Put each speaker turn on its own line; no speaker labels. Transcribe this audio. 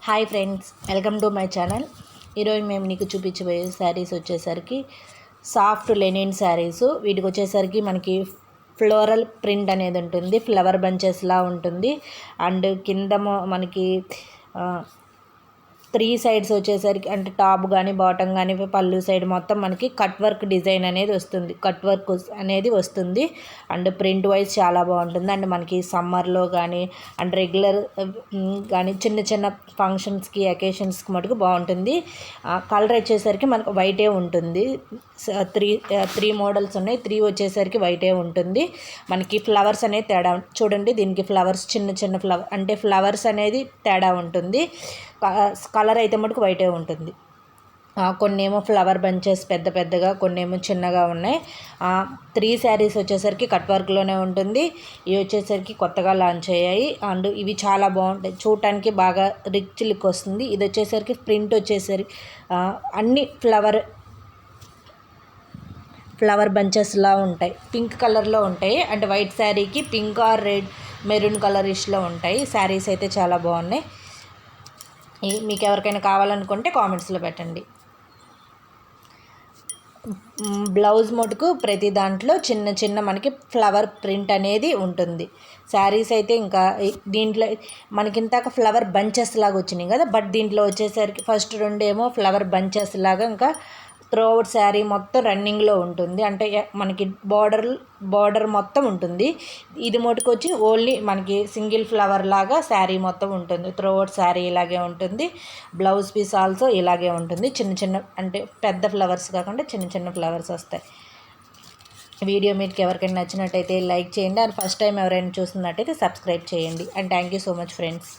Hi friends, welcome to my channel. ఈరోజు మేము నీకు చూపించబోయే శారీస్ వచ్చేసరికి సాఫ్ట్ లెనిన్ శారీస్. వీటికి వచ్చేసరికి మనకి ఫ్లోరల్ ప్రింట్ అనేది ఉంటుంది, ఫ్లవర్ బంచెస్లా ఉంటుంది. అండ్ కింద మనకి 3 సైడ్స్ వచ్చేసరికి అంటే టాప్ కానీ బాటమ్ కానీ పళ్ళు సైడ్ మొత్తం మనకి కట్ వర్క్ డిజైన్ అనేది వస్తుంది, కట్ వర్క్ అనేది వస్తుంది. అండ్ ప్రింట్ వైజ్ చాలా బాగుంటుంది. అండ్ మనకి సమ్మర్లో కానీ అండ్ రెగ్యులర్ కానీ చిన్న చిన్న ఫంక్షన్స్కి అకేషన్స్కి మటుకు బాగుంటుంది. కలర్ వచ్చేసరికి మనకు వైటే ఉంటుంది. త్రీ మోడల్స్ ఉన్నాయి. 3 వచ్చేసరికి వైటే ఉంటుంది. మనకి ఫ్లవర్స్ అనేది తేడా చూడండి, దీనికి ఫ్లవర్స్ చిన్న చిన్న ఫ్లవర్స్ అనేది తేడా ఉంటుంది. కలర్ అయితే మటుకు వైటే ఉంటుంది. కొన్ని ఏమో ఫ్లవర్ బంచెస్ పెద్ద పెద్దగా, కొన్ని ఏమో చిన్నగా ఉన్నాయి. 3 శారీస్ వచ్చేసరికి కట్ వర్క్లోనే ఉంటుంది. ఇవి వచ్చేసరికి కొత్తగా లాంచ్ అయ్యాయి. అండ్ ఇవి చాలా బాగుంటాయి, చూడటానికి బాగా రిచ్ లుక్ వస్తుంది. ఇది వచ్చేసరికి ప్రింట్ వచ్చేసరికి అన్ని ఫ్లవర్ బంచెస్లా ఉంటాయి, పింక్ కలర్లో ఉంటాయి. అంటే వైట్ శారీకి pink or red maroon colour ఇష్లో ఉంటాయి. శారీస్ అయితే చాలా బాగున్నాయి. మీకు ఎవరికైనా కావాలనుకుంటే కామెంట్స్లో పెట్టండి. బ్లౌజ్ మటుకు ప్రతి దాంట్లో చిన్న చిన్న మనకి ఫ్లవర్ ప్రింట్ అనేది ఉంటుంది. శారీస్ అయితే ఇంకా దీంట్లో మనకి ఇంతాక ఫ్లవర్ బంచెస్ లాగా వచ్చినాయి కదా, బట్ దీంట్లో వచ్చేసరికి ఫస్ట్ 2 ఏమో ఫ్లవర్ బంచెస్ లాగా ఇంకా త్రోఅవుట్ శారీ మొత్తం రన్నింగ్లో ఉంటుంది. అంటే మనకి బార్డర్ మొత్తం ఉంటుంది. ఇది మటుకొచ్చి ఓన్లీ మనకి సింగిల్ ఫ్లవర్ లాగా శారీ మొత్తం ఉంటుంది. త్రోఅవుట్ శారీ ఇలాగే ఉంటుంది. బ్లౌజ్ పీస్ ఆల్సో ఇలాగే ఉంటుంది. చిన్న చిన్న అంటే పెద్ద ఫ్లవర్స్ కాకుండా చిన్న చిన్న ఫ్లవర్స్ వస్తాయి. వీడియో మీకు ఎవరికైనా నచ్చినట్టయితే లైక్ చేయండి. అండ్ ఫస్ట్ టైం ఎవరైనా చూస్తున్నట్టయితే సబ్స్క్రైబ్ చేయండి. And thank you so much friends.